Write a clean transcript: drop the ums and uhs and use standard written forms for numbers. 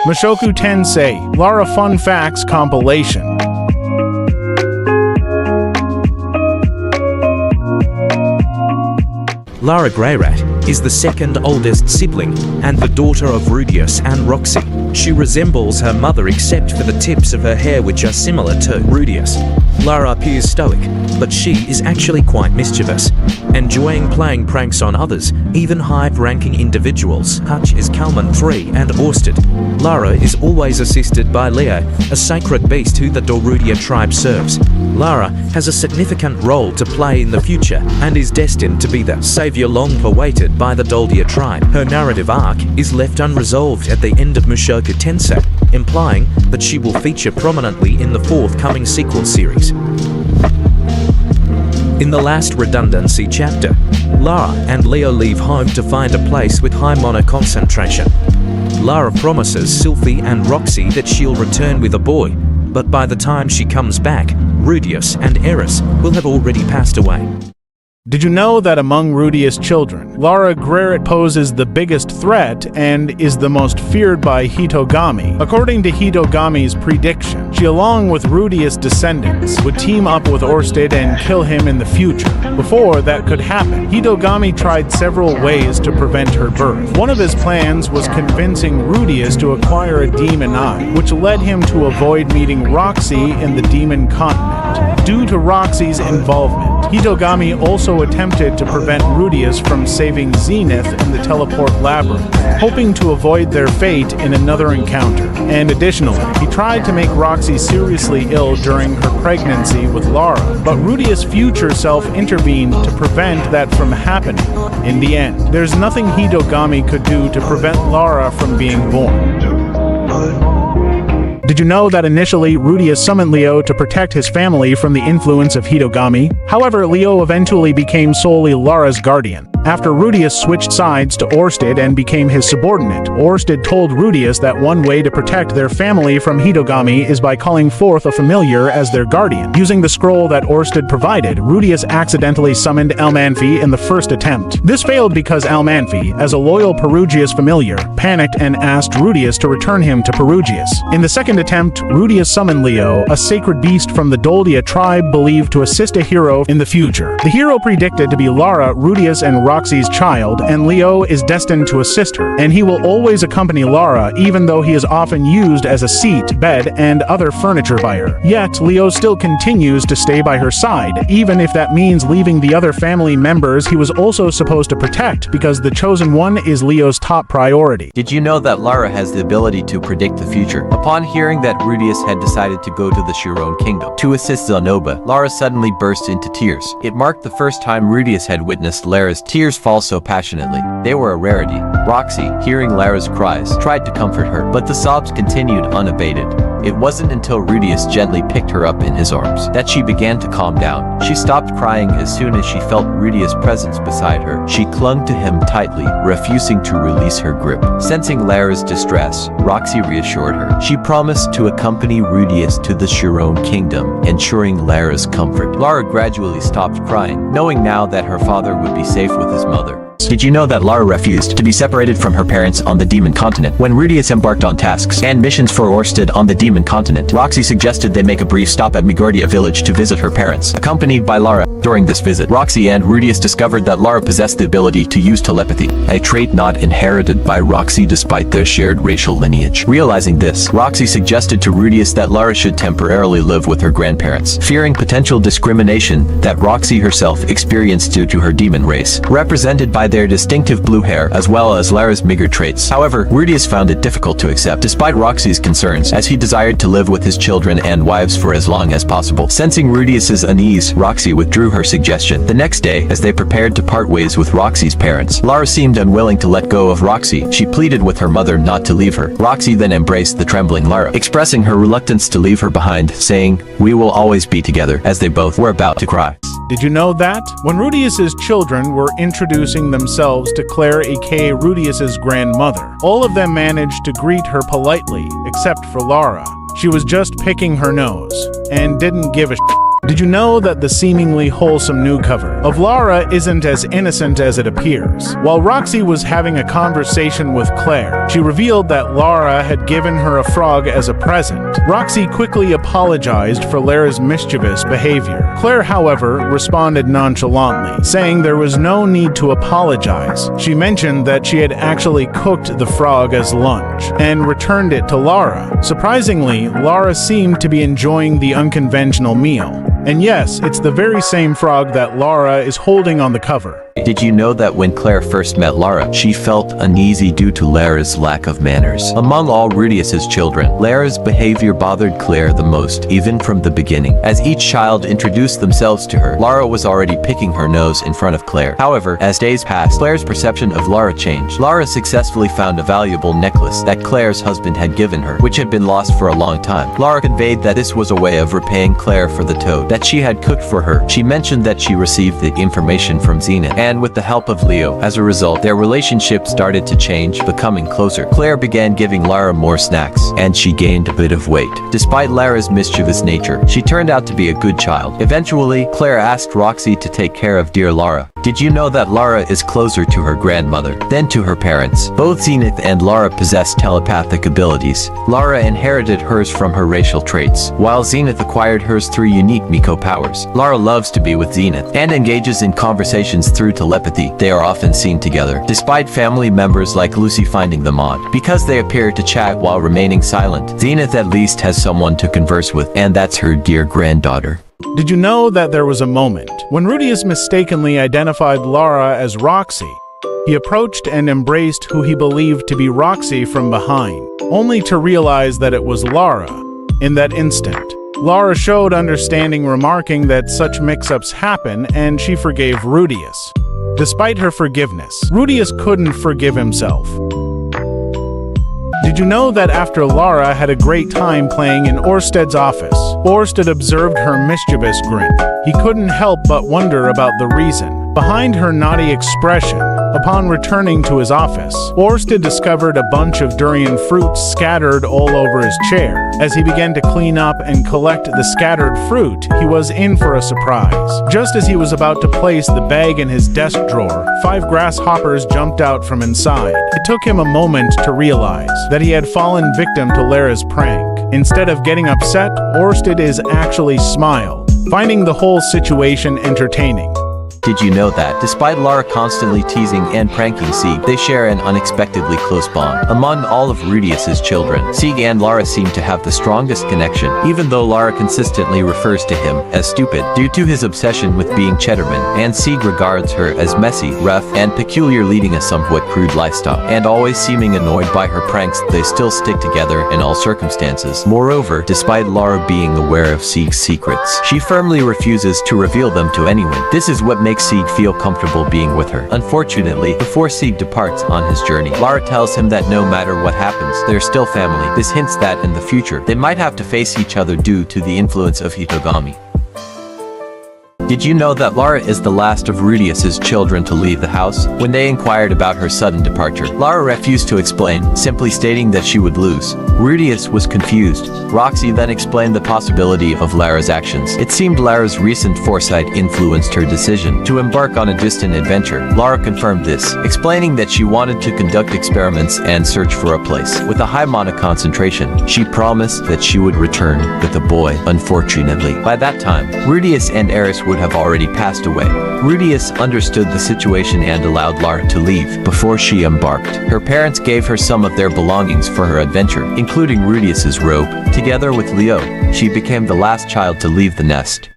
Mushoku Tensei, Lara Fun Facts Compilation. Lara Greyrat is the second oldest sibling and the daughter of Rudeus and Roxy. She resembles her mother except for the tips of her hair, which are similar to Rudeus. Lara appears stoic, but she is actually quite mischievous, enjoying playing pranks on others, even high-ranking individuals such as Kalman III and Orsted. Lara is always assisted by Leo, a sacred beast who the Dorudia tribe serves. Lara has a significant role to play in the future and is destined to be the savior long awaited by the Doldia tribe. Her narrative arc is left unresolved at the end of Mushoku Tensei, implying that she will feature prominently in the forthcoming sequel series. In the last redundancy chapter, Lara and Leo leave home to find a place with high monoconcentration. Lara promises Sylphiette and Roxy that she'll return with a boy, but by the time she comes back, Rudeus and Eris will have already passed away. Did you know that among Rudeus' children, Lara Greyrat poses the biggest threat and is the most feared by Hitogami? According to Hitogami's prediction, she, along with Rudeus' descendants, would team up with Orsted and kill him in the future. Before that could happen, Hitogami tried several ways to prevent her birth. One of his plans was convincing Rudeus to acquire a demon eye, which led him to avoid meeting Roxy in the demon continent. Due to Roxy's involvement, Hitogami also attempted to prevent Rudeus from saving Zenith in the teleport labyrinth, hoping to avoid their fate in another encounter. And additionally, he tried to make Roxy seriously ill during her pregnancy with Lara, but Rudeus' future self intervened to prevent that from happening. In the end, there's nothing Hitogami could do to prevent Lara from being born. Did you know that initially Rudeus summoned Leo to protect his family from the influence of Hitogami? However, Leo eventually became solely Lara's guardian. After Rudeus switched sides to Orsted and became his subordinate, Orsted told Rudeus that one way to protect their family from Hitogami is by calling forth a familiar as their guardian. Using the scroll that Orsted provided, Rudeus accidentally summoned Almanfi in the first attempt. This failed because Almanfi, as a loyal Perugius familiar, panicked and asked Rudeus to return him to Perugius. In the second attempt, Rudeus summoned Leo, a sacred beast from the Doldia tribe believed to assist a hero in the future. The hero predicted to be Lara, Rudeus, and Roxy's child, and Leo is destined to assist her, and he will always accompany Lara even though he is often used as a seat, bed, and other furniture by her. Yet, Leo still continues to stay by her side, even if that means leaving the other family members he was also supposed to protect, because the chosen one is Leo's top priority. Did you know that Lara has the ability to predict the future? Upon hearing that Rudeus had decided to go to the Shiron Kingdom to assist Zanoba, Lara suddenly burst into tears. It marked the first time Rudeus had witnessed Lara's tears fall so passionately. They were a rarity. Roxy, hearing Lara's cries, tried to comfort her, but the sobs continued unabated. It wasn't until Rudeus gently picked her up in his arms that she began to calm down. She stopped crying as soon as she felt Rudeus' presence beside her. She clung to him tightly, refusing to release her grip. Sensing Lara's distress, Roxy reassured her. She promised to accompany Rudeus to the Shiron Kingdom, ensuring Lara's comfort. Lara gradually stopped crying, knowing now that her father would be safe with his mother. Did you know that Lara refused to be separated from her parents on the Demon Continent? When Rudeus embarked on tasks and missions for Orsted on the Demon Continent, Roxy suggested they make a brief stop at Migordia village to visit her parents, accompanied by Lara. During this visit, Roxy and Rudeus discovered that Lara possessed the ability to use telepathy, a trait not inherited by Roxy despite their shared racial lineage. Realizing this, Roxy suggested to Rudeus that Lara should temporarily live with her grandparents, fearing potential discrimination that Roxy herself experienced due to her demon race, represented by their distinctive blue hair as well as Lara's meager traits. However, Rudeus found it difficult to accept despite Roxy's concerns, as he desired to live with his children and wives for as long as possible. Sensing Rudeus's unease, Roxy withdrew her suggestion. The next day, as they prepared to part ways with Roxy's parents, Lara seemed unwilling to let go of Roxy. She pleaded with her mother not to leave her. Roxy then embraced the trembling Lara, expressing her reluctance to leave her behind, saying, "We will always be together," as they both were about to cry. Did you know that? When Rudeus's children were introducing themselves to Claire, aka Rudeus's grandmother, all of them managed to greet her politely, except for Lara. She was just picking her nose, and didn't give a shit. Did you know that the seemingly wholesome new cover of Lara isn't as innocent as it appears? While Roxy was having a conversation with Claire, she revealed that Lara had given her a frog as a present. Roxy quickly apologized for Lara's mischievous behavior. Claire, however, responded nonchalantly, saying there was no need to apologize. She mentioned that she had actually cooked the frog as lunch and returned it to Lara. Surprisingly, Lara seemed to be enjoying the unconventional meal. And yes, it's the very same frog that Lara is holding on the cover. Did you know that when Claire first met Lara, she felt uneasy due to Lara's lack of manners? Among all Rudeus's children, Lara's behavior bothered Claire the most, even from the beginning. As each child introduced themselves to her, Lara was already picking her nose in front of Claire. However, as days passed, Claire's perception of Lara changed. Lara successfully found a valuable necklace that Claire's husband had given her, which had been lost for a long time. Lara conveyed that this was a way of repaying Claire for the toad that she had cooked for her. She mentioned that she received the information from Zenith, and with the help of Leo. As a result, their relationship started to change, becoming closer. Claire began giving Lara more snacks, and she gained a bit of weight. Despite Lara's mischievous nature, she turned out to be a good child. Eventually, Claire asked Roxy to take care of dear Lara. Did you know that Lara is closer to her grandmother than to her parents? Both Zenith and Lara possess telepathic abilities. Lara inherited hers from her racial traits, while Zenith acquired hers through unique Miko powers. Lara loves to be with Zenith and engages in conversations through telepathy. They are often seen together, despite family members like Lucy finding them odd. Because they appear to chat while remaining silent, Zenith at least has someone to converse with, and that's her dear granddaughter. Did you know that there was a moment when Rudeus mistakenly identified Lara as Roxy? He approached and embraced who he believed to be Roxy from behind, only to realize that it was Lara. In that instant, Lara showed understanding, remarking that such mix-ups happen, and she forgave Rudeus. Despite her forgiveness, Rudeus couldn't forgive himself. Did you know that after Lara had a great time playing in Orsted's office, Orsted observed her mischievous grin? He couldn't help but wonder about the reason behind her naughty expression. Upon returning to his office, Orsted discovered a bunch of durian fruits scattered all over his chair. As he began to clean up and collect the scattered fruit, he was in for a surprise. Just as he was about to place the bag in his desk drawer, 5 grasshoppers jumped out from inside. It took him a moment to realize that he had fallen victim to Lara's prank. Instead of getting upset, Orsted is actually smiled, finding the whole situation entertaining. Did you know that, despite Lara constantly teasing and pranking Sieg, they share an unexpectedly close bond? Among all of Rudeus's children, Sieg and Lara seem to have the strongest connection, even though Lara consistently refers to him as stupid due to his obsession with being Cheddarman, and Sieg regards her as messy, rough, and peculiar, leading a somewhat crude lifestyle, and always seeming annoyed by her pranks. They still stick together in all circumstances. Moreover, despite Lara being aware of Sieg's secrets, she firmly refuses to reveal them to anyone. This is what makes Sieg feel comfortable being with her. Unfortunately, before Sieg departs on his journey, Lara tells him that no matter what happens, they're still family. This hints that in the future, they might have to face each other due to the influence of Hitogami. Did you know that Lara is the last of Rudeus's children to leave the house? When they inquired about her sudden departure, Lara refused to explain, simply stating that she would lose. Rudeus was confused. Roxy then explained the possibility of Lara's actions. It seemed Lara's recent foresight influenced her decision to embark on a distant adventure. Lara confirmed this, explaining that she wanted to conduct experiments and search for a place with a high mana concentration. She promised that she would return with a boy. Unfortunately, by that time, Rudeus and Eris would have already passed away. Rudeus understood the situation and allowed Lara to leave before she embarked. Her parents gave her some of their belongings for her adventure, including Rudeus's robe. Together with Leo, she became the last child to leave the nest.